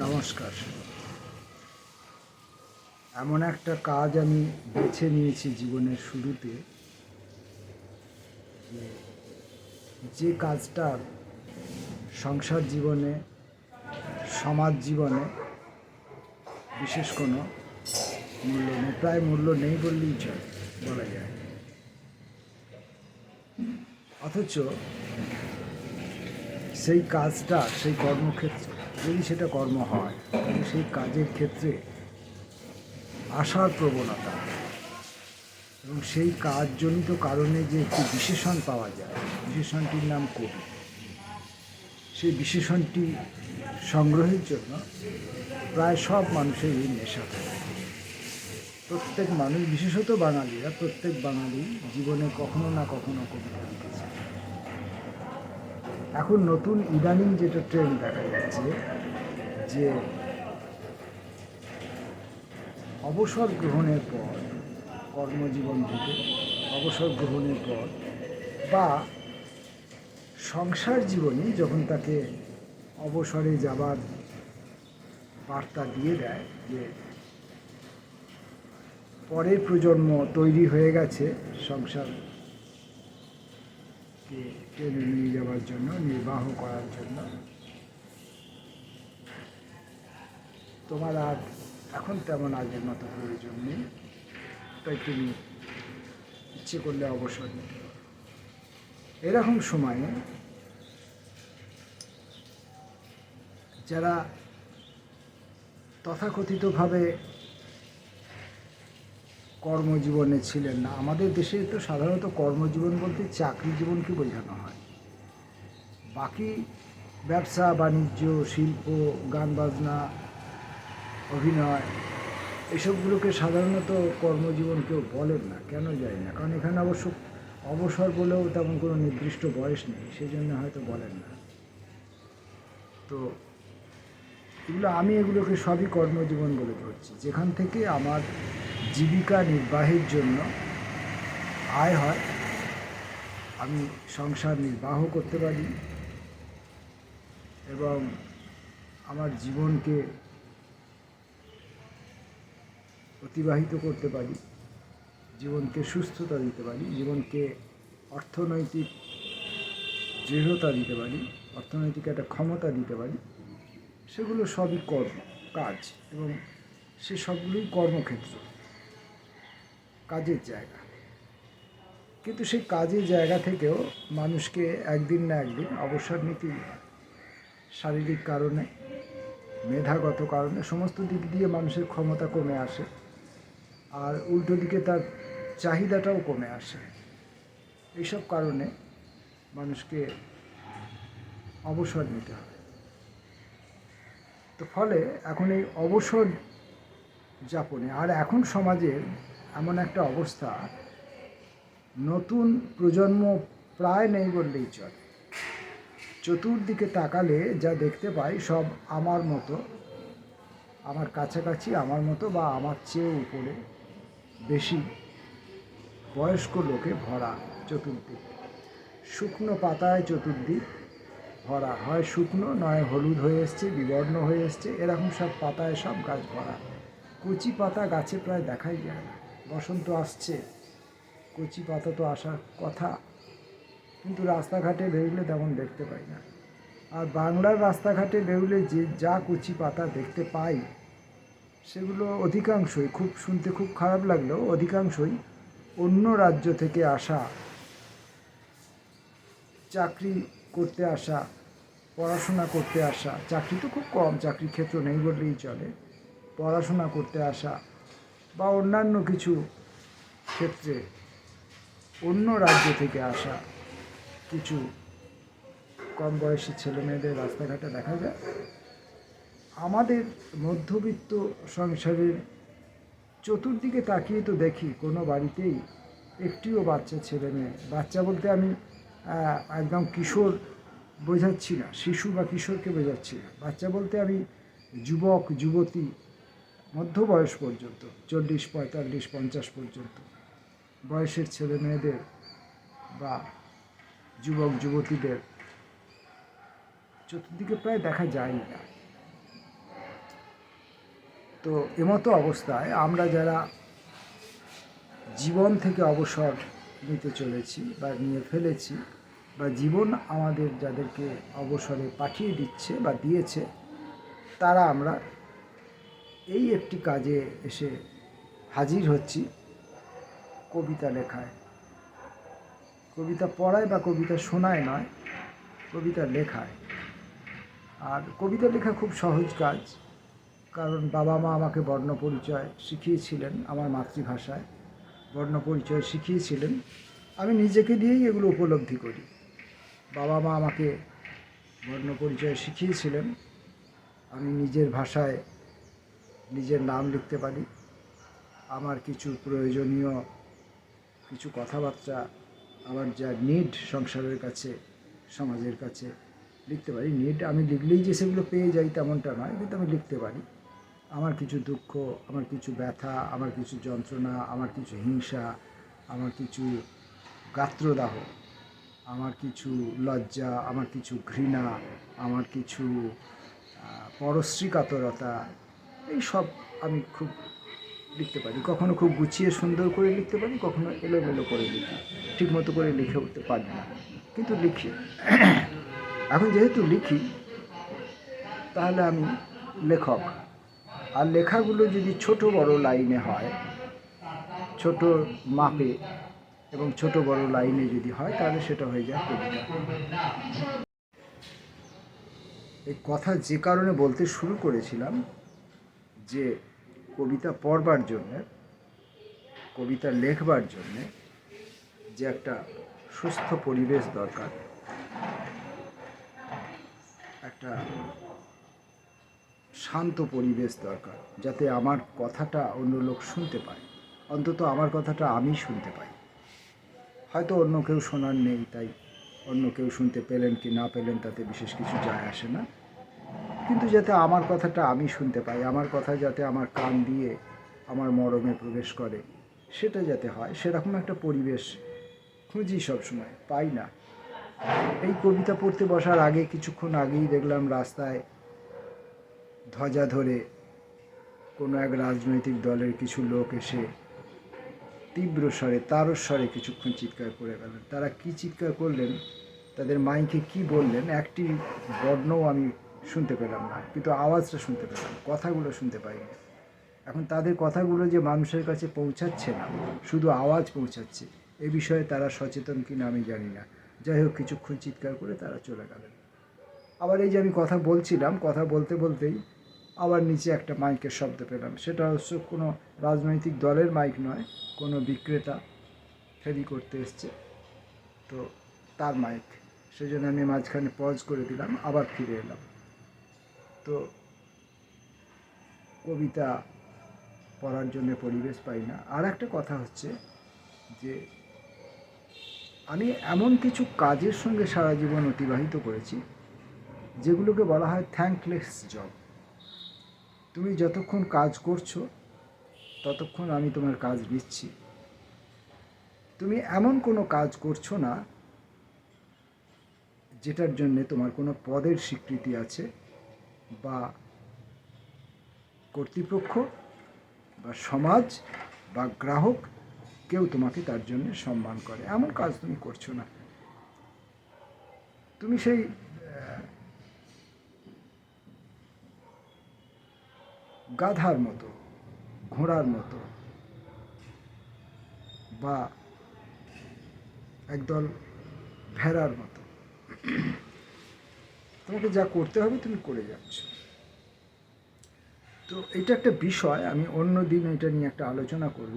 নমস্কার। এমন একটা কাজ আমি বেছে নিয়েছি জীবনের শুরুতে, যে কাজটা সংসার জীবনে, সমাজ জীবনে বিশেষ কোনো মূল্য নেই, প্রায় মূল্য নেই বললেই চলে, বলা যায়। অথচ সেই কাজটা, সেই কর্মক্ষেত্রে, যদি সেটা কর্ম হয় তাহলে সেই কাজের ক্ষেত্রে আসার প্রবণতা এবং সেই কাজজনিত কারণে যে একটি বিশেষণ পাওয়া যায়, বিশেষণটির নাম কবি। সেই বিশেষণটি সংগ্রহের জন্য প্রায় সব মানুষেরই নেশা থাকে। প্রত্যেক মানুষ, বিশেষত বাঙালিরা, প্রত্যেক বাঙালি জীবনে কখনো না কখনো কবিতা লিখেছে। এখন নতুন ইদানিং যেটা ট্রেন্ড দেখা যাচ্ছে, যে অবসর গ্রহণের পর, কর্মজীবন থেকে অবসর গ্রহণের পর বা সংসার জীবনে যখন তাকে অবসরে যাবার বার্তা দিয়ে দেয় যে পরের প্রজন্ম তৈরি হয়ে গেছে সংসারকে টেনে নিয়ে যাওয়ার জন্য, নির্বাহ করার জন্য, তোমার আর এখন তেমন আগের মতো প্রয়োজন নেই, তাই তুমি ইচ্ছে করলে অবসর নিতে পারো। এরকম সময়ে যারা তথাকথিতভাবে কর্মজীবনে ছিলেন না, আমাদের দেশে তো সাধারণত কর্মজীবন বলতে চাকরি জীবনকে বোঝানো হয়। বাকি ব্যবসা বাণিজ্য, শিল্প, গান বাজনা, অভিনয়, এসবগুলোকে সাধারণত কর্মজীবন কেউ বলেন না, কেন যায় না, কারণ এখানে অবশ্য অবসর বলেও তেমন কোনো নির্দিষ্ট বয়স নেই, সেই জন্য হয়তো বলেন না। তো এগুলোকে সবই কর্মজীবন বলে ধরছি, যেখান থেকে আমার জীবিকা নির্বাহের জন্য আয় হয়, আমি সংসার নির্বাহ করতে পারি এবং আমার জীবনকে অতিবাহিত করতে পারি, জীবনকে সুস্থতা দিতে পারি, জীবনকে অর্থনৈতিক দৃঢ়তা দিতে পারি, অর্থনৈতিক একটা ক্ষমতা দিতে পারি। সেগুলো সবই কাজ, এবং সে সবগুলোই কর্মক্ষেত্র, কাজের জায়গা। কিন্তু সেই কাজের জায়গা থেকেও মানুষকে একদিন না একদিন অবসর নিতেই হয়। শারীরিক কারণে, মেধাগত কারণে, সমস্ত দিক দিয়ে মানুষের ক্ষমতা কমে আসে, আর উল্টো দিকে তার চাহিদাটাও কমে আসে। এইসব কারণে মানুষকে অবসর নিতে হয়। তো ফলে এখন এই অবসর যাপনে, আর এখন সমাজের এমন একটা অবস্থা, নতুন প্রজন্ম প্রায় নেই বললেই চলে। চতুর্দিকে তাকালে যা দেখতে পাই সব আমার মতো, আমার কাছাকাছি, আমার মতো বা আমার চেয়ে উপরে বেশি বয়স্ক লোকে ভরা চতুর্দিক। শুকনো পাতায় চতুর্দিক ভরা, হয় শুকনো নয় হলুদ হয়ে এসছে, বিবর্ণ হয়ে এসছে, এরকম সব পাতায় সব গাছ ভরা। কচি পাতা গাছে প্রায় দেখাই যায় না। বসন্ত আসছে, কচি পাতা তো আসার কথা, কিন্তু রাস্তাঘাটে বেরোলে তেমন দেখতে পাই না। আর বাংলার রাস্তাঘাটে বেরোলে যে যা কচি পাতা দেখতে পাই, সেগুলো অধিকাংশই, শুনতে খুব খারাপ লাগলেও অধিকাংশই অন্য রাজ্য থেকে আসা, চাকরি করতে আসা, পড়াশোনা করতে আসা, চাকরি তো খুব কম, চাকরির ক্ষেত্র নেই বললেই চলে, পড়াশোনা করতে আসা বা অন্যান্য কিছু ক্ষেত্রে অন্য রাজ্য থেকে আসা কিছু কম বয়সী ছেলেমেয়েদের রাস্তাঘাটে দেখা যায়। আমাদের মধ্যবিত্ত সংসারের চতুর্দিকে তাকিয়ে তো দেখি কোনো বাড়িতেই একটিও বাচ্চা ছেলে মেয়ে, বাচ্চা বলতে আমি একদম কিশোর বোঝাচ্ছি না, শিশু বা কিশোরকে বোঝাচ্ছি না, বাচ্চা বলতে আমি যুবক যুবতী, মধ্যবয়স পর্যন্ত, 40, 45, 50 পর্যন্ত বয়সের ছেলে মেয়েদের বা যুবক যুবতীদের চতুর্দিকে প্রায় দেখা যায় না। তো এমতো অবস্থায় আমরা যারা জীবন থেকে অবসর নিতে চলেছি বা নিয়ে ফেলেছি, বা জীবন আমাদের যাদেরকে অবসরে পাঠিয়ে দিচ্ছে বা দিয়েছে, তারা আমরা এই একটি কাজে এসে হাজির হচ্ছি, কবিতা লেখায়। কবিতা পড়ায় বা কবিতা শোনায় নয়, কবিতা লেখায়। আর কবিতা লেখা খুব সহজ কাজ, কারণ বাবা মা আমাকে বর্ণপরিচয় শিখিয়েছিলেন, আমার মাতৃভাষায় বর্ণপরিচয় শিখিয়েছিলেন। আমি নিজেকে দিয়েই এগুলো উপলব্ধি করি। বাবা মা আমাকে বর্ণপরিচয় শিখিয়েছিলেন, আমি নিজের ভাষায় নিজের নাম লিখতে পারি। আমার কিছু প্রয়োজনীয় কিছু কথাবার্তা, আমার যা নিড সংসারের কাছে, সমাজের কাছে লিখতে পারি। নিড আমি লিখলেই যে সেগুলো পেয়ে যাই তেমনটা নয়, কিন্তু আমি লিখতে পারি। আমার কিছু দুঃখ, আমার কিছু ব্যথা, আমার কিছু যন্ত্রণা, আমার কিছু হিংসা, আমার কিছু গাত্রদাহ, আমার কিছু লজ্জা, আমার কিছু ঘৃণা, আমার কিছু পরশ্রী কাতরতা, এই সব আমি খুব লিখতে পারি। কখনো খুব গুছিয়ে সুন্দর করে লিখতে পারি, কখনো এলোমেলো করে লিখি, ঠিকমতো করে লিখে উঠতে পারি না, কিন্তু লিখি। এখন যেহেতু লিখি, তাহলে আমি লেখক। আর লেখাগুলো যদি ছোট বড় লাইনে হয়, ছোট মাপে এবং ছোট বড় লাইনে যদি হয়, তাহলে সেটা হয়ে যায় কবিতা। এই কথা যে কারণে বলতে শুরু করেছিলাম, যে কবিতা পড়বার জন্যে, কবিতা লেখবার জন্যে যে একটা সুস্থ পরিবেশ দরকার, একটা শান্ত পরিবেশ দরকার, যাতে আমার কথাটা অন্য লোক শুনতে পায়, অন্তত আমার কথাটা আমি শুনতে পাই। হয়তো অন্য কেউ শোনার নেই, তাই অন্য কেউ শুনতে পেলেন কি না পেলেন তাতে বিশেষ কিছু যায় আসে না, কিন্তু যাতে আমার কথাটা আমি শুনতে পাই, আমার কথা যাতে আমার কান দিয়ে আমার মরমে প্রবেশ করে, সেটা যাতে হয়, সেরকম একটা পরিবেশ খুঁজি সবসময়, পাই না। এই কবিতা পড়তে বসার আগে, কিছুক্ষণ আগেই দেখলাম রাস্তায় ধ্বজা ধরে কোনো এক রাজনৈতিক দলের কিছু লোক এসে তীব্র স্বরে, তারস্বরে কিছুক্ষণ চিৎকার করে গেলেন। তারা কি চিৎকার করলেন, তাদের মাইকে কি বললেন, একটি বর্ণও আমি শুনতে পেলাম না, কিন্তু আওয়াজটা শুনতে পেলাম, কথাগুলো শুনতে পাইনি। এখন তাদের কথাগুলো যে মানুষের কাছে পৌঁছাচ্ছে না, শুধু আওয়াজ পৌঁছাচ্ছে, এ বিষয়ে তারা সচেতন কিনা আমি জানি না। যাই হোক, কিছুক্ষণ চিৎকার করে তারা চলে গেলেন। আবার এই যে আমি কথা বলছিলাম, কথা বলতে বলতেই আবার নিচে একটা মাইকের শব্দ পেলাম। সেটা অবশ্য কোনো রাজনৈতিক দলের মাইক নয়, কোনো বিক্রেতা ফেরি করতে এসছে, তো তার মাইক। সেই জন্য আমি মাঝখানে পজ করে দিলাম, আবার ফিরে এলাম। তো কবিতা পড়ার জন্য পরিবেশ পাই না। আর একটা কথা হচ্ছে যে আমি এমন কিছু কাজের সঙ্গে সারা জীবন অতিবাহিত করেছি যেগুলোকে বলা হয় থ্যাঙ্কলেস জব। তুমি যতক্ষণ কাজ করছো ততক্ষণ আমি তোমার কাজ নিচ্ছি। তুমি এমন কোনো কাজ করছো না যেটার জন্যে তোমার কোনো পদের স্বীকৃতি আছে, বা কর্তৃপক্ষ বা সমাজ বা গ্রাহক কেউ তোমাকে তার জন্য সম্মান করে, এমন কাজ তুমি করছো না। তুমি সেই গাধার মতো, ঘোড়ার মতো, বা একদল ভেড়ার মতো, তোমাকে যা করতে হবে তুমি করে যাচ্ছ। তো এটা একটা বিষয়, আমি অন্য দিন এটা নিয়ে একটা আলোচনা করব,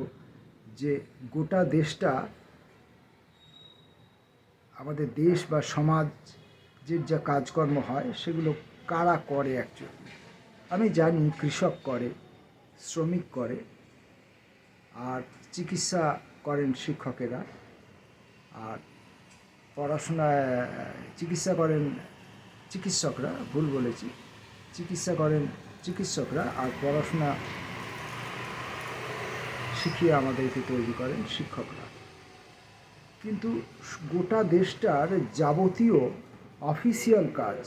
যে গোটা দেশটা, আমাদের দেশ বা সমাজের যা কাজকর্ম হয় সেগুলো কারা করে অ্যাকচুয়ালি। আমি জানি কৃষক করে, শ্রমিক করে, আর চিকিৎসা করেন শিক্ষকেরা, আর পড়াশোনায় চিকিৎসা করেন চিকিৎসকরা, ভুল বলেছি, চিকিৎসা করেন চিকিৎসকরা, আর পড়াশোনা শিখিয়ে আমাদেরকে তৈরি করেন শিক্ষকরা। কিন্তু গোটা দেশটার যাবতীয় অফিসিয়াল কাজ,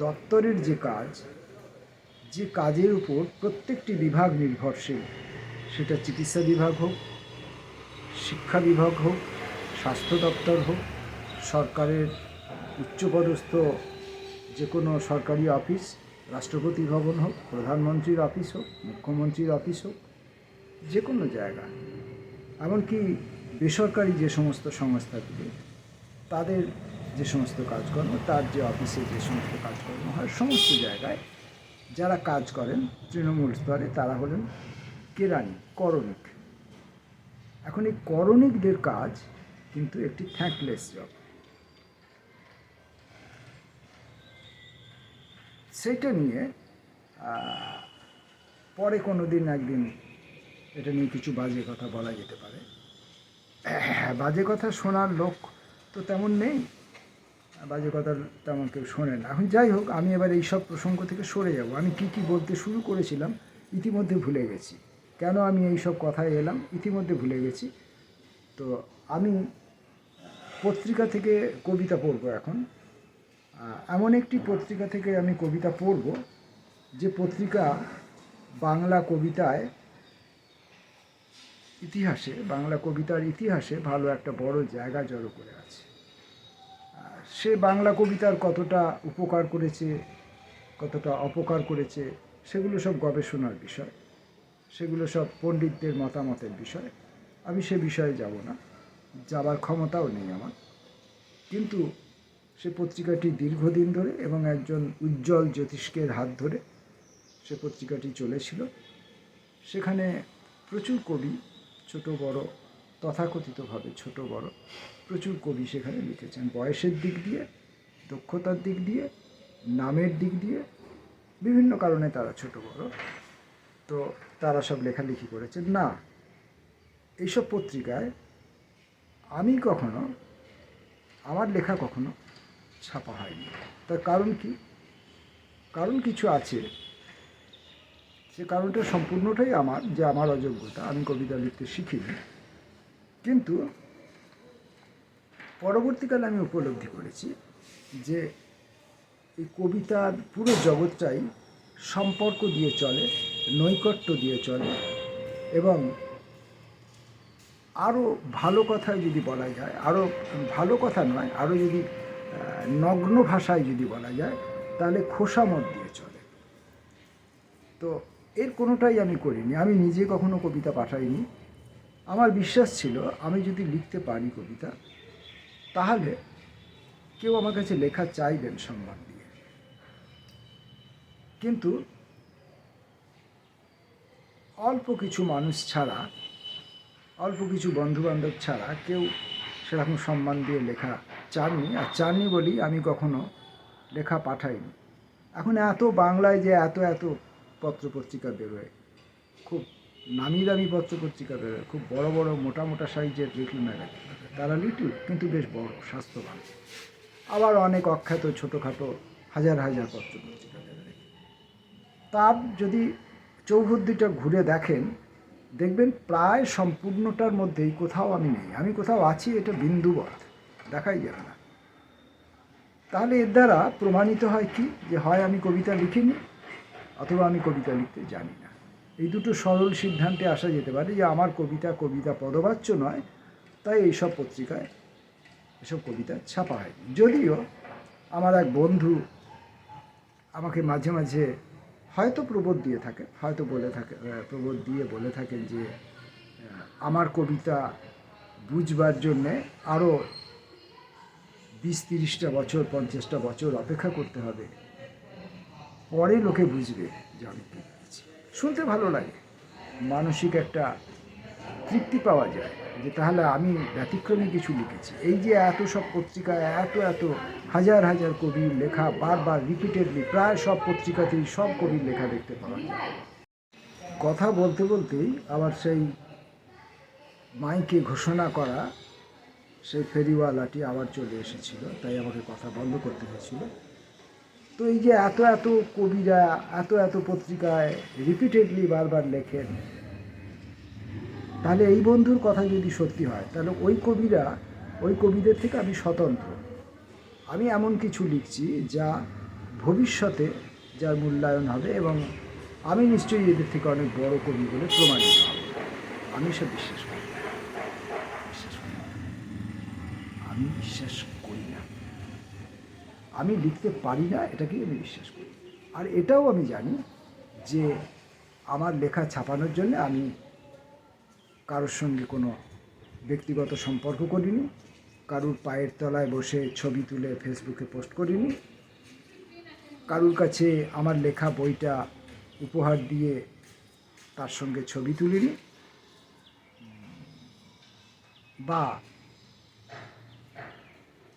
দপ্তরের যে কাজ, যে কাজের উপর প্রত্যেকটি বিভাগ নির্ভরশীল, সেটা চিকিৎসা বিভাগ হোক, শিক্ষা বিভাগ হোক, স্বাস্থ্য দপ্তর হোক, সরকারের উচ্চপদস্থ যে কোনো সরকারি অফিস, রাষ্ট্রপতি ভবন হোক, প্রধানমন্ত্রীর অফিস হোক, মুখ্যমন্ত্রীর অফিস হোক, যে কোনো জায়গা, এমনকি বেসরকারি যে সমস্ত সংস্থাগুলি, তাদের যে সমস্ত কাজকর্ম, তার যে অফিসে যে সমস্ত কাজকর্ম হয়, সমস্ত জায়গায় যারা কাজ করেন তৃণমূল স্তরে তারা হলেন কেরানি, করণিক। এখন এই করণিকদের কাজ কিন্তু একটি থ্যাঙ্কলেস জব। সেটা নিয়ে পরে কোনো দিন একদিন এটা নিয়ে কিছু বাজে কথা বলা যেতে পারে। বাজে কথা শোনার লোক তো তেমন নেই, বাজে কথা তেমন কেউ শোনে না। এখন যাই হোক, আমি এবার এইসব প্রসঙ্গ থেকে সরে যাব। আমি কি বলতে শুরু করেছিলাম ইতিমধ্যে ভুলে গেছি। কেন আমি এইসব কথায় এলাম ইতিমধ্যে ভুলে গেছি। তো আমি পত্রিকা থেকে কবিতা পড়ব এখন। এমন একটি পত্রিকা থেকে আমি কবিতা পড়ব যে পত্রিকা বাংলা কবিতায় ইতিহাসে, বাংলা কবিতার ইতিহাসে ভালো একটা বড় জায়গা জড়ো করে আছে। সে বাংলা কবিতার কতটা উপকার করেছে, কতটা অপকার করেছে, সেগুলো সব গবেষণার বিষয়, সেগুলো সব পণ্ডিতদের মতামতের বিষয়। আমি সে বিষয়ে যাব না, যাবার ক্ষমতাও নেই আমার। কিন্তু সে পত্রিকাটি দীর্ঘদিন ধরে এবং একজন উজ্জ্বল জ্যোতিষ্কের হাত ধরে সে পত্রিকাটি চলেছিল। সেখানে প্রচুর কবি, ছোট বড়, তথাকথিতভাবে ছোট বড় প্রচুর কবি সেখানে লিখেছেন। বয়সের দিক দিয়ে, দক্ষতার দিক দিয়ে, নামের দিক দিয়ে, বিভিন্ন কারণে তারা ছোট বড়, তো তারা সব লেখালেখি করেছেন। না, এইসব পত্রিকায় আমি কখনো, আমার লেখা কখনো ছাপা হয়নি। তার কারণ কি? কারণ কিছু আছে। সে কারণটা সম্পূর্ণটাই আমার, যে আমার অযোগ্যতা, আমি কবিতা লিখতে শিখিনি। কিন্তু পরবর্তীকালে আমি উপলব্ধি করেছি যে এই কবিতার পুরো জগৎটাই সম্পর্ক দিয়ে চলে, নৈকট্য দিয়ে চলে, এবং আরও ভালো কথায় যদি বলা যায়, আরও ভালো কথা নয়, আরও যদি নগ্ন ভাষায় যদি বলা যায়, তাহলে খোসামত দিয়ে চলে। তো এর কোনোটাই আমি করিনি। আমি নিজে কখনো কবিতা পাঠাইনি। আমার বিশ্বাস ছিল আমি যদি লিখতে পারি কবিতা, তাহলে কেউ আমার কাছে লেখা চাইবেন সম্মান দিয়ে। কিন্তু অল্প কিছু মানুষ ছাড়া, অল্প কিছু বন্ধুবান্ধব ছাড়া কেউ সেরকম সম্মান দিয়ে লেখা চাননি। আর চাননি বলেই আমি কখনো লেখা পাঠাইনি। এখন এত বাংলায় যে এত এত পত্রপত্রিকা বেরোয়, খুব নামি দামি পত্রপত্রিকা বেরোয়, খুব বড় বড় মোটা মোটা সাইজের লিটল ম্যাগাজিন, তারা লিটল কিন্তু বেশ বড়, স্বাস্থ্যবান। আবার অনেক অখ্যাত ছোটোখাটো হাজার হাজার পত্রপত্রিকা বেরোয়। তার যদি চৌহদ্দিটা ঘুরে দেখেন, দেখবেন প্রায় সম্পূর্ণটার মধ্যেই কোথাও আমি নেই। আমি কোথাও আছি, এটা বিন্দুবৎ দেখাই যাবে না। তাহলে এর দ্বারা প্রমাণিত হয় কি, যে হয় আমি কবিতা লিখিনি, অথবা আমি কবিতা লিখতে জানি না। এই দুটো সরল সিদ্ধান্তে আসা যেতে পারে যে আমার কবিতা পদবাচ্য নয়, তাই এইসব পত্রিকায় এসব কবিতা ছাপা হয়নি। যদিও আমার এক বন্ধু আমাকে মাঝে মাঝে হয়তো প্রবোধ দিয়ে থাকে, হয়তো বলে থাকে, প্রবোধ দিয়ে বলে থাকেন যে আমার কবিতা বুঝবার জন্যে আরও 20-30টা বছর, 50টা বছর অপেক্ষা করতে হবে, পরে লোকে বুঝবে যে আমি কী লিখেছি। শুনতে ভালো লাগে, মানসিক একটা তৃপ্তি পাওয়া যায় যে তাহলে আমি ব্যতিক্রমী কিছু লিখেছি। এই যে এত সব পত্রিকায় এত এত হাজার হাজার কবির লেখা বারবার রিপিটেডলি প্রায় সব পত্রিকাতেই সব কবির লেখা দেখতে পাওয়া যায়। কথা বলতে বলতেই আবার সেই মাইকে ঘোষণা করা সেই ফেরিওয়ালাটি আবার চলে এসেছিল, তাই আমাকে কথা বন্ধ করতে হয়েছিল। তো এই যে এত এত কবিরা এত এত পত্রিকায় রিপিটেডলি বারবার লেখেন, তাহলে এই বন্ধুর কথা যদি সত্যি হয়, তাহলে ওই কবিদের থেকে আমি স্বতন্ত্র। আমি এমন কিছু লিখছি যা ভবিষ্যতে যার মূল্যায়ন হবে, এবং আমি নিশ্চয়ই এদের থেকে অনেক বড় কবি বলে প্রমাণিত হব। আমি সব বিশ্বাস করি না। আমি বিশ্বাস করি না। আমি লিখতে পারি না, এটাকেই আমি বিশ্বাস করি। আর এটাও আমি জানি যে আমার লেখা ছাপানোর জন্য আমি কারোর সঙ্গে কোনো ব্যক্তিগত সম্পর্ক করিনি, কারুর পায়ের তলায় বসে ছবি তুলে ফেসবুকে পোস্ট করিনি, কারুর কাছে আমার লেখা বইটা উপহার দিয়ে তার সঙ্গে ছবি তুলিনি, বা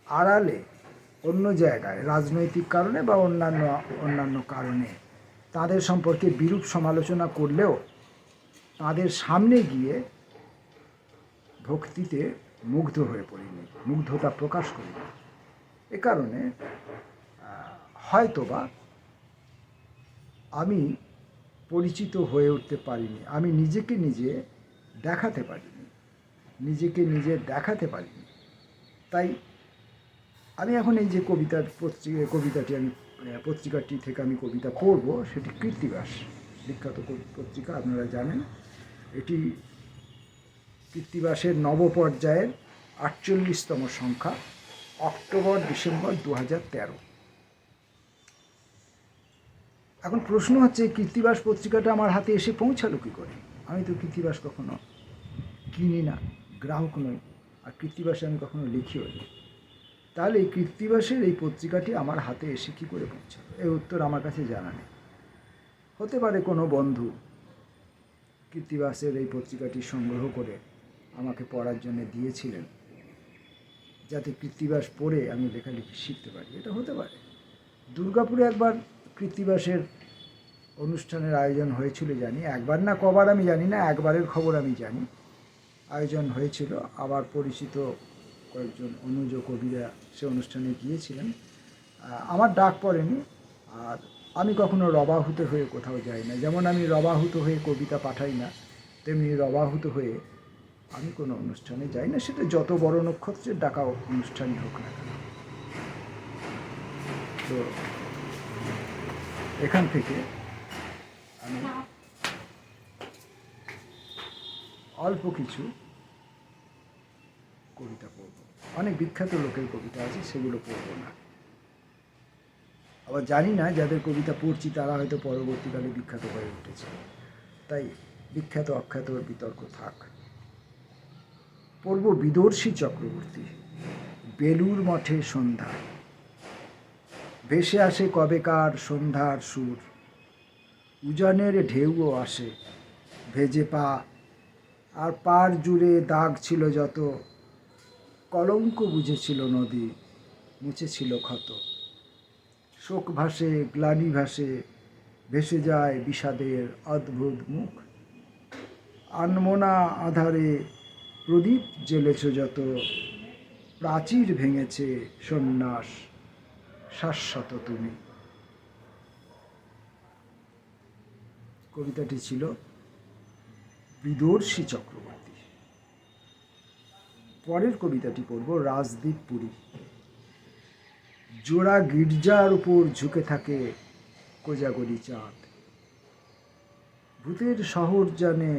আড়ালে অন্য জায়গায় রাজনৈতিক কারণে বা অন্যান্য কারণে তাদের সম্পর্কে বিরূপ সমালোচনা করলেও তাদের সামনে গিয়ে ভক্তিতে মুগ্ধ হয়ে পড়িনি, মুগ্ধতা প্রকাশ করিনি। এ কারণে হয়তোবা আমি পরিচিত হয়ে উঠতে পারিনি, আমি নিজেকে নিজে দেখাতে পারিনি, তাই আমি এখন এই যে পত্রিকাটি থেকে আমি কবিতা পড়ব, সেটি কৃত্তিবাস, বিখ্যাত পত্রিকা, আপনারা জানেন। এটি কৃত্তিবাসের নবপর্যায়ের 48তম সংখ্যা, অক্টোবর ডিসেম্বর 2013। এখন প্রশ্ন হচ্ছে, কৃত্তিবাস পত্রিকাটা আমার হাতে এসে পৌঁছালো কী করে? আমি তো কৃত্তিবাস কখনো কিনি না, গ্রাহক নই, আর কৃত্তিবাসে আমি কখনো লিখিও নি। তাহলে এই কৃত্তিবাসের এই পত্রিকাটি আমার হাতে এসে কী করে পৌঁছালো? এই উত্তর আমার কাছে জানা নেই। হতে পারে কোনো বন্ধু কৃত্তিবাসের এই পত্রিকাটি সংগ্রহ করে আমাকে পড়ার জন্য দিয়েছিলেন, যাতে কৃত্তিবাস পড়ে আমি লেখালেখি শিখতে পারি, এটা হতে পারে। দুর্গাপুরে একবার কৃত্তিবাসের অনুষ্ঠানের আয়োজন হয়েছিল জানি, একবার না কবার আমি জানি না, একবারের খবর আমি জানি। আয়োজন হয়েছিল, আবার পরিচিত কয়েকজন অনুজ কবিরা সে অনুষ্ঠানে গিয়েছিলেন। আমার ডাক পড়েনি, আর আমি কখনো রবাহুত হয়ে কোথাও যাই না। যেমন আমি রবাহুত হয়ে কবিতা পাঠাই না, তেমনি রবাহুত হয়ে আমি কোনো অনুষ্ঠানে যাই না, সেটা যত বড় নক্ষত্রের ডাকা অনুষ্ঠানই হোক না কেন। তো এখান থেকে আমি অল্প কিছু কবিতা পড়ব। অনেক বিখ্যাত লোকের কবিতা আছে, সেগুলো পড়ব না। আবার জানি না যাদের কবিতা পড়ছি তারা হয়তো পরবর্তীকালে বিখ্যাত হয়ে উঠেছে, তাই বিখ্যাত অখ্যাতর বিতর্ক থাক। পড়ব বিদর্শী চক্রবর্তী। বেলুর মঠে সন্ধ্যা, ভেসে আসে কবেকার সন্ধ্যার সুর, উজানের ঢেউও আসে, ভেজে পা, আর পার জুড়ে দাগ ছিল যত, কলঙ্ক বুঝেছিল নদী, মুছেছিল ক্ষত। শোক ভাসে, গ্লানি ভাসে, ভেসে যায় বিষাদের অদ্ভুত মুখ, আনমনা আধারে প্রদীপ জ্বেলেছ যত, প্রাচীর ভেঙেছে সন্ন্যাস, শাশ্বত তুমি। কবিতাটি ছিল বিদর্শী চক্রবর্তী। পরের কবিতাটি পড়ব রাজদীপ পুরী। জোড়া গির্জার উপর ঝুঁকে থাকে কোজাগরি চাঁদ, ভূতের শহর জানে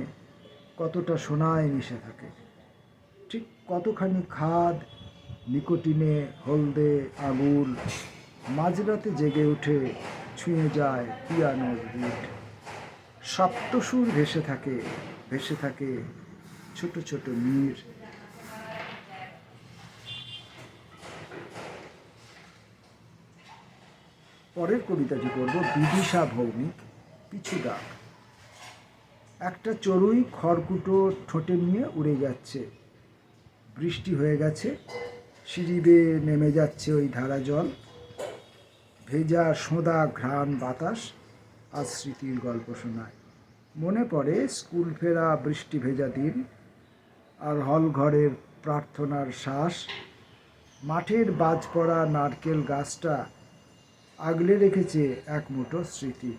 কতটা সোনায় মিশে থাকে, ঠিক কতখানি খাদ, নিকোটিনে হলদে আগুন, মাঝরাতে জেগে উঠে ছুঁয়ে যায় পিয়ানোর বিট, সপ্তসুর ভেসে থাকে ছোট ছোট নীর। পরের কবিতাটি পড়ব বিদিশা ভৌমিক, পিছু ডাক। একটা চড়ুই খড়কুটো ঠোঁটে নিয়ে উড়ে যাচ্ছে, বৃষ্টি হয়ে গেছে, সিঁড়ি বেয়ে নেমে যাচ্ছে ওই ধারা জল, ভেজা সোঁদা ঘ্রাণ বাতাস আজ স্মৃতির গল্প শোনায়। মনে পড়ে স্কুল ফেরা বৃষ্টি ভেজা দিন, আর হল ঘরের প্রার্থনার শ্বাস, মাঠের বাজ পড়া নারকেল গাছটা আগলে রেখেছে এক মুঠো স্মৃতি।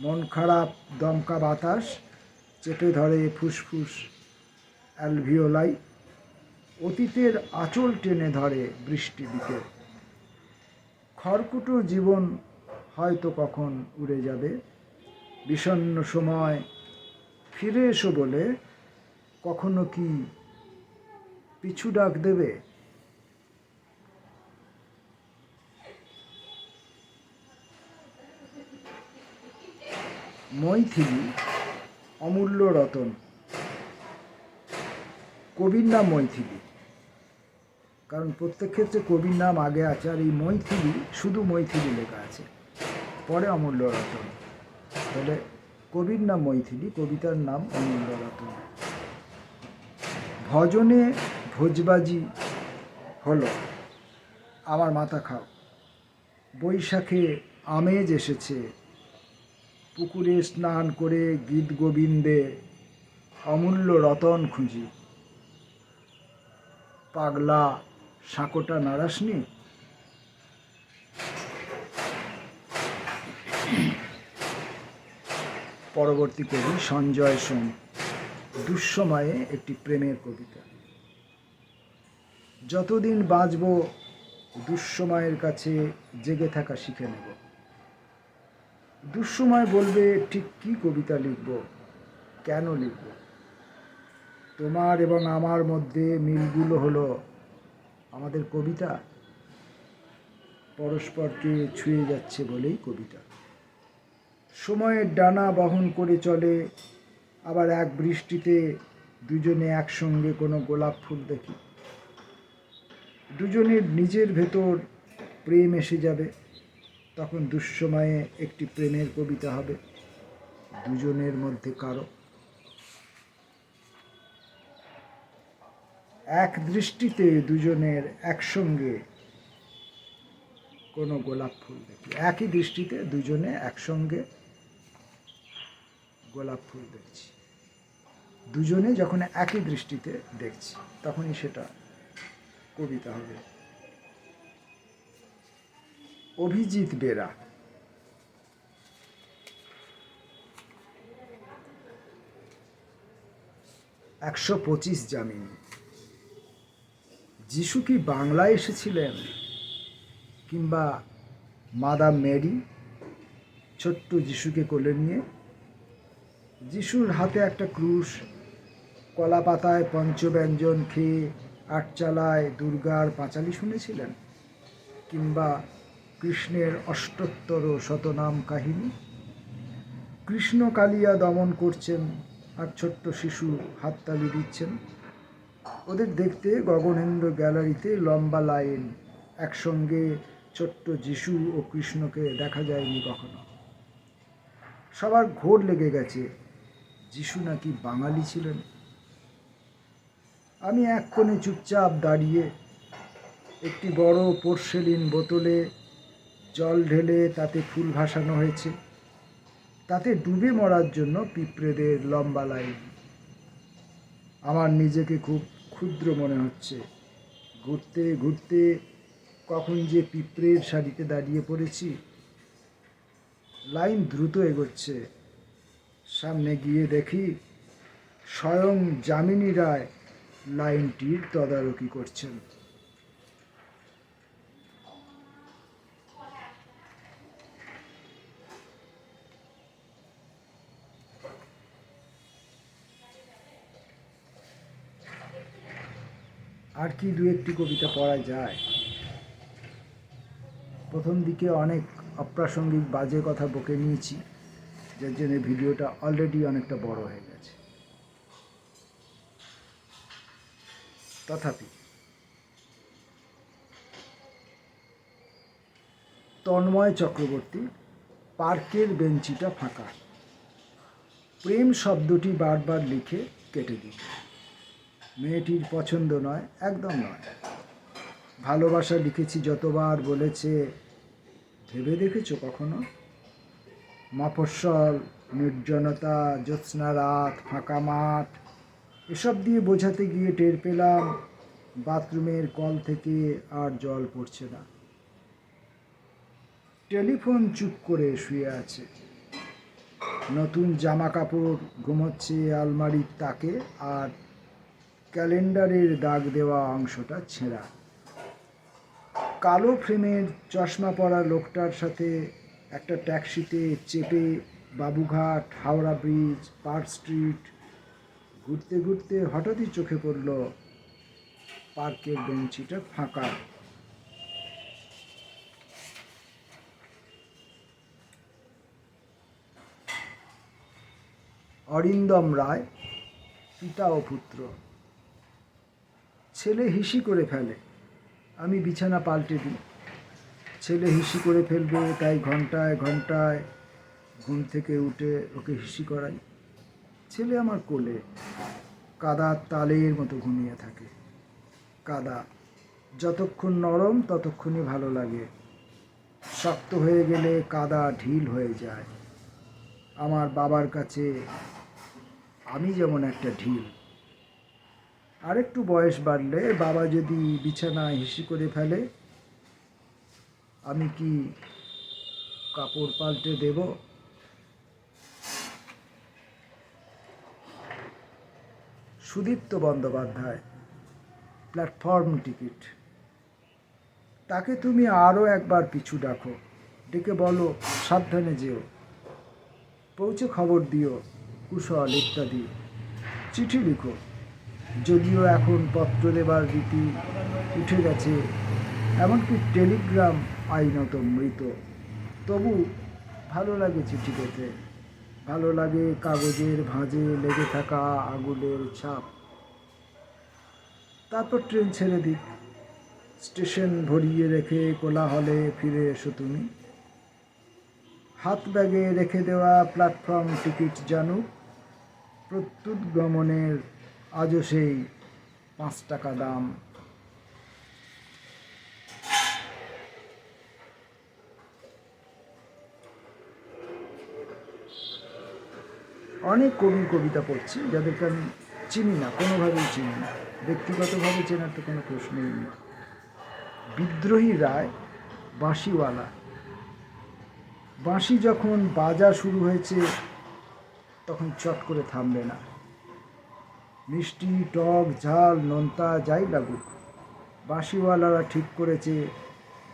মন খারাপ দমকা বাতাস চেপে ধরে ফুসফুস অ্যালভিওলাই, অতীতের আঁচল টেনে ধরে বৃষ্টি দিকে। খড়কুটো জীবন হয়তো কখন উড়ে যাবে। বিষণ্ণ সময় ফিরে এসো বলে কখনো কি পিছু ডাক দেবে? মৈথিলী অমূল্য রতন। কবির নাম মৈথিলী, কারণ প্রত্যেক ক্ষেত্রে কবির নাম আগে আছে, আর এই মৈথিলী শুধু মৈথিলী লেখা আছে, পরে অমূল্য রতন। তাহলে কবির নাম মৈথিলী, কবিতার নাম অমূল্য রতন। ভজনে ভোজবাজি হলো আমার মাথা খাও, বৈশাখে আমেজ এসেছে, পুকুরে স্নান করে গীত গোবিন্দে অমূল্য রতন খুঁজি। পাগলা সাঁকোটা নাড়াসনি? পরবর্তী কবি সঞ্জয় সোম। দুঃসময়ে একটি প্রেমের কবিতা। যতদিন বাঁচব দুঃসময়ের কাছে জেগে থাকা শিখে নেব। দুঃসময় বলবে ঠিক কী কবিতা লিখব, কেন লিখব। তোমার এবং আমার মধ্যে মিলগুলো হলো আমাদের কবিতা, পরস্পরকে ছুঁয়ে যাচ্ছে বলেই কবিতা। সময়ের ডানা বহন করে চলে, আবার এক বৃষ্টিতে দুজনে একসঙ্গে কোনো গোলাপ ফুল দেখি। দুজনের নিজের ভেতর প্রেম এসে যাবে, তখন দুঃসময়ে একটি প্রেমের কবিতা হবে দুজনের মধ্যে কারো। এক দৃষ্টিতে দুজনের একসঙ্গে কোনো গোলাপ ফুল দেখি। একই দৃষ্টিতে দুজনে একসঙ্গে গোলাপ ফুল দেখছি। দুজনে যখন একই দৃষ্টিতে দেখছি তখনই সেটা কবিতা হবে। অভিজিৎ বেরা। 125 জামিন। যিশু কি বাংলায় এসেছিলেন, কিংবা মাদাম মেরি ছোট্ট যিশুকে কোলে নিয়ে? যিশুর হাতে একটা ক্রুশ, কলা পাতায় পঞ্চব্যঞ্জন খেয়ে আটচালায় দুর্গার পাঁচালি শুনেছিলেন, কিংবা কৃষ্ণের অষ্টোত্তর শতনাম কাহিনী? কৃষ্ণ কালিয়া দমন করছেন আর ছোট্ট শিশু হাততালি দিচ্ছেন। ওদের দেখতে গগনেন্দ্র গ্যালারিতে লম্বা লাইন, একসঙ্গে ছোট্ট যিশু ও কৃষ্ণকে দেখা যায়নি কখনো। সবার ঘোর লেগে গেছে, যিশু নাকি বাঙালি ছিলেন। আমি এক কোণে চুপচাপ দাঁড়িয়ে, একটি বড় পোর্সেলিন বোতলে জল ঢেলে তাতে ফুল ভাসানো হয়েছে, তাতে ডুবে মরার জন্য পিঁপড়েদের লম্বা লাইন। আমার নিজেকে খুব ক্ষুদ্র মনে হচ্ছে। ঘুরতে ঘুরতে কখন যে পিঁপড়ের সারিতে দাঁড়িয়ে পড়েছি। লাইন দ্রুত এগোচ্ছে। সামনে গিয়ে দেখি স্বয়ং যামিনী রায় লাইনটির তদারকি করছেন। আর কি দু একটি কবিতা পড়া যায়? প্রথম দিকে অনেক অপ্রাসঙ্গিক বাজে কথা বকে নিয়েছি, যার জন্য ভিডিওটা অলরেডি অনেকটা বড় হয়ে গেছে। তথাপি তন্ময় চক্রবর্তী। পার্কের বেঞ্চিটা ফাঁকা। প্রেম শব্দটি বারবার লিখে কেটে দিই। মেয়েটির পছন্দ নয়, একদম নয়। ভালোবাসা লিখেছি যতবার, বলেছে ভেবে দেখেছো কখনো? মফস্বল, নির্জনতা, জ্যোৎস্না রাত, ফাঁকা মাঠ, এসব দিয়ে বোঝাতে গিয়ে টের পেলাম বাথরুমের কল থেকে আর জল পড়ছে না। টেলিফোন চুপ করে শুয়ে আছে। নতুন জামা কাপড় ঘুমোচ্ছে আলমারির তাকে, আর ক্যালেন্ডারের দাগ দেওয়া অংশটা ছেঁড়া। কালো ফ্রেমের চশমা পরা লোকটার সাথে একটা ট্যাক্সিতে চেপে Babughat, Howrah bridge, park street ঘুরতে ঘুরতে হঠাৎই চোখে পড়ল পার্কের বেঞ্চিটা ফাঁকা। অরিন্দম রায়, পিতা ও পুত্র। ছেলে হিসি করে ফেলে, আমি বিছানা পাল্টে দিই। ছেলে হিসি করে ফেলবে তাই ঘন্টায় ঘন্টায় ঘুম থেকে উঠে ওকে হিসি করাই। ছেলে আমার কোলে কাদার তালের মতো ঘুমিয়ে থাকে। কাদা যতক্ষণ নরম ততক্ষণই ভালো লাগে, শক্ত হয়ে গেলে কাদা ঢিল হয়ে যায়। আমার বাবার কাছে আমি যেমন একটা ঢিল। আরেকটু বয়স বাড়লে বাবা যদি বিছানায় হিসি করে ফেলে, আমি কি কাপড় পাল্টে দেব? Sudipta Bandyopadhyay, platform ticket. তাকে তুমি আরও একবার পিছু ডাকো, ডেকে বলো সাবধানে যেও, পৌঁছে খবর দিও, কুশল ইত্যাদি। চিঠি লিখো, যদিও এখন পত্র দেবার রীতি উঠে গেছে, এমনকি টেলিগ্রাম আইনত মৃত, তবু ভালো লাগে চিঠি পেতে। ভালো লাগে কাগজের ভাঁজে লেগে থাকা আঙুলের ছাপ। তারপর ট্রেন ছেড়ে দিক, স্টেশন ভরিয়ে রেখে কোলাহলে ফিরে এসো তুমি। হাত ব্যাগে রেখে দেওয়া প্ল্যাটফর্ম টিকিট জানুক প্রত্যুৎ গমনের আজও সেই 5 টাকা দাম। অনেক কবির কবিতা পড়ছি যাদেরকে আমি চিনি না, কোনোভাবেই চিনি না, ব্যক্তিগতভাবে চেনার তো কোনো প্রশ্নই নেই। বিদ্রোহী রায়, বাঁশিওয়ালা। বাঁশি যখন বাজা শুরু হয়েছে তখন চট করে থামবে না। মিষ্টি, টক, ঝাল, নোনতা যাই লাগুক, বাঁশিওয়ালারা ঠিক করেছে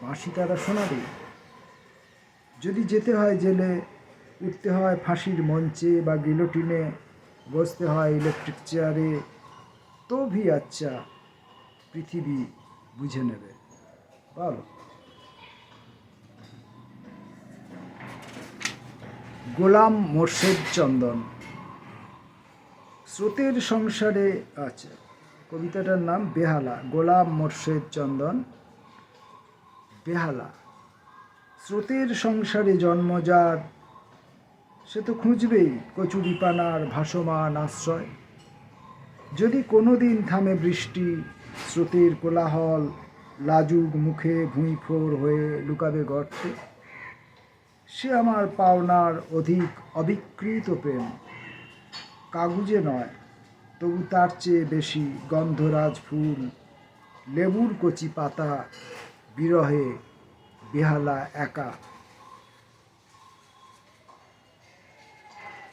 বাঁশি তারা শোনাবে। যদি যেতে হয় জেলে, উঠতে হয় ফাঁসির মঞ্চে বা গিলোটিনে, বসতে হয় ইলেকট্রিক চেয়ারে, তো ভি আচ্ছা, পৃথিবী বুঝে নেবে। বলো। গোলাম মোর্শেদ চন্দন, স্রোতের সংসারে। আচ্ছা, কবিতাটার নাম বেহালা। গোলাম মোর্শেদ চন্দন, বেহালা। স্রোতের সংসারে জন্ম যার, সে তো খুঁজবেই কচুরিপানার ভাসমান আশ্রয়। যদি কোনো দিন থামে বৃষ্টি, স্রোতের কোলাহল লাজুক মুখে ভুঁইফোর হয়ে লুকাবে গর্তে। সে আমার পাওনার অধিক অবিকৃত প্রেম, কাগুজে নয়, তবু তার চেয়ে বেশি গন্ধরাজ ফুল, লেবুর কচি পাতা, বিরহে বেহালা একা।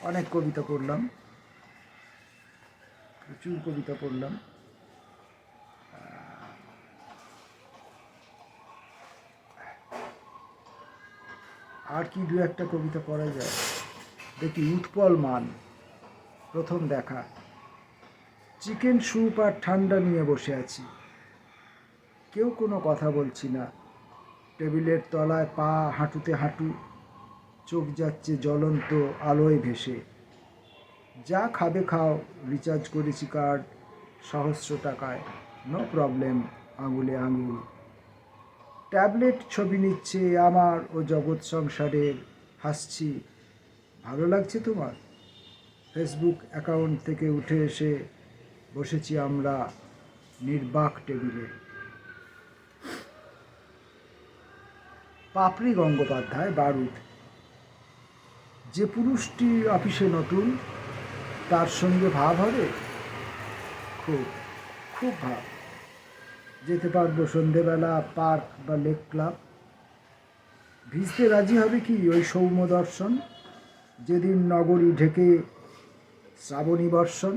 অনেক কবিতা পড়লাম, প্রচুর কবিতা পড়লাম। আর কি দু একটা কবিতা পড়া যায় দেখি। উৎপল মান, প্রথম দেখা। চিকেন স্যুপ আর ঠান্ডা নিয়ে বসে আছি, কেউ কোনো কথা বলছি না। টেবিলের তলায় পা হাঁটুতে হাঁটু, চোখ যাচ্ছে জ্বলন্ত আলোয় ভেসে। যা খাবে খাও, রিচার্জ করেছি কার্ড, সহস্র টাকায়, নো প্রবলেম, আঙুলে আঙুল। ট্যাবলেট ছবি নিচ্ছে আমার ও জগৎ সংসারের, হাসছি। ভালো লাগছে তোমার? ফেসবুক অ্যাকাউন্ট থেকে উঠে এসে বসেছি আমরা নির্বাক টেবিলে। পাপড়ি গঙ্গোপাধ্যায়, বারুদ। যে পুরুষটি অফিসে নতুন, তার সঙ্গে ভাব হবে? খুব খুব ভাব। যেতে পারবো সন্ধেবেলা পার্ক বা লেক ক্লাব। ভিজতে রাজি হবে কি ওই সৌম্য দর্শন, যেদিন নগরী ঢেকে শ্রাবণী বর্ষণ।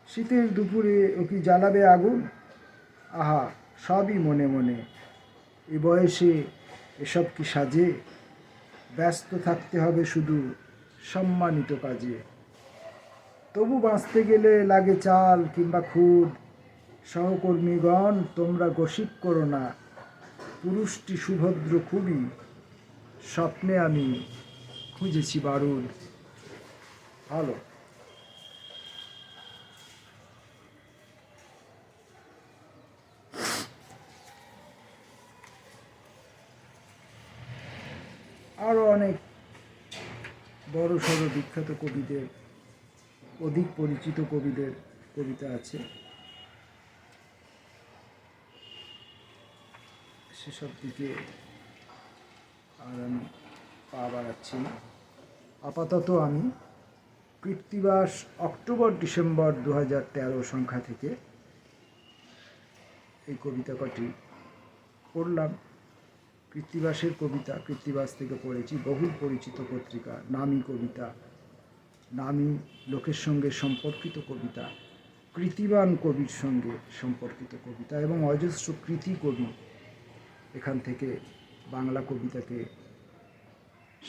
শীতের দুপুরে ও কি জ্বালাবে আগুন? আহা, সবই মনে মনে, এ বয়সে এসব কি সাজে? ব্যস্ত থাকতে হবে শুধু সম্মানিত কাজে। তবু বাঁচতে গেলে লাগে চাল কিংবা খুদ। সহকর্মীগণ, তোমরা গসিপ করো না, পুরুষটি সুভদ্র খুবই, স্বপ্নে আমি খুঁজেছি বারুদ। ভালো। আরও অনেক বড় সড়ো বিখ্যাত কবিদের, অধিক পরিচিত কবিদের কবিতা আছে, সেসব দিকে আর আমি পা বাড়াচ্ছি না। আপাতত আমি কৃত্তিবাস অক্টোবর ডিসেম্বর 2013 সংখ্যা থেকে এই কবিতা কটি পড়লাম। কৃত্তিবাসের কবিতা, কৃত্তিবাস থেকে পড়েছি, বহুল পরিচিত পত্রিকা, নামী কবিতা, নামী লোকের সঙ্গে সম্পর্কিত কবিতা, কৃতিবান কবির সঙ্গে সম্পর্কিত কবিতা এবং অজস্র কৃতি কবি এখান থেকে বাংলা কবিতাকে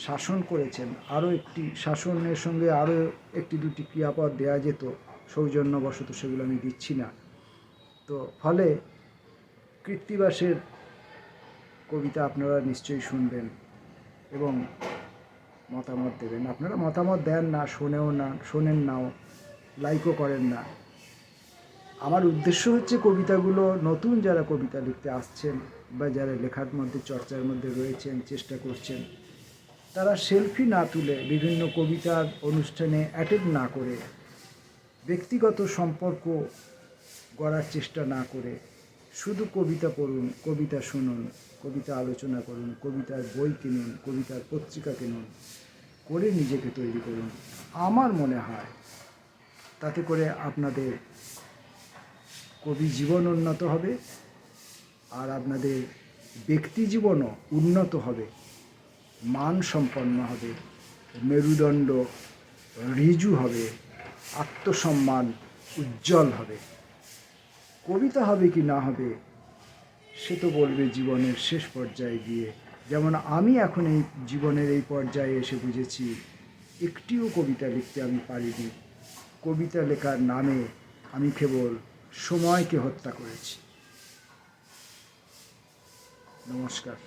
শাসন করেছেন। আরও একটি শাসনের সঙ্গে আরও একটি দুটি ক্রিয়াপদ দেয়া যেত, সৌজন্যবশত সেগুলো আমি দিচ্ছি না। তো ফলে কৃত্তিবাসের কবিতা আপনারা নিশ্চয়ই শুনবেন এবং মতামত দেবেন। আপনারা মতামত দেন না, শোনেন নাও, লাইকও করেন না। আমার উদ্দেশ্য হচ্ছে কবিতাগুলো নতুন যারা কবিতা লিখতে আসছেন বা যারা লেখার মধ্যে চর্চার মধ্যে রয়েছেন, চেষ্টা করছেন, তারা সেলফি না তুলে, বিভিন্ন কবিতার অনুষ্ঠানে অ্যাটেন্ড না করে, ব্যক্তিগত সম্পর্ক গড়ার চেষ্টা না করে শুধু কবিতা পড়ুন, কবিতা শুনুন, কবিতা আলোচনা করুন, কবিতার বই কিনুন, কবিতার পত্রিকা কিনুন, করে নিজেকে তৈরি করুন। আমার মনে হয় তাতে করে আপনাদের কবি জীবন উন্নত হবে আর আপনাদের ব্যক্তি জীবনও উন্নত হবে, মান সম্পন্ন হবে, মেরুদণ্ড ঋজু হবে, আত্মসম্মান উজ্জ্বল হবে। কবিতা হবে কি না হবে সে তো বলবে জীবনের শেষ পর্যায়ে গিয়ে। যেমন আমি এখন এই জীবনের এই পর্যায়ে এসে বুঝেছি একটিও কবিতা লিখতে আমি পারিনি। কবিতা লেখার নামে আমি কেবল সময়কে হত্যা করেছি। নমস্কার।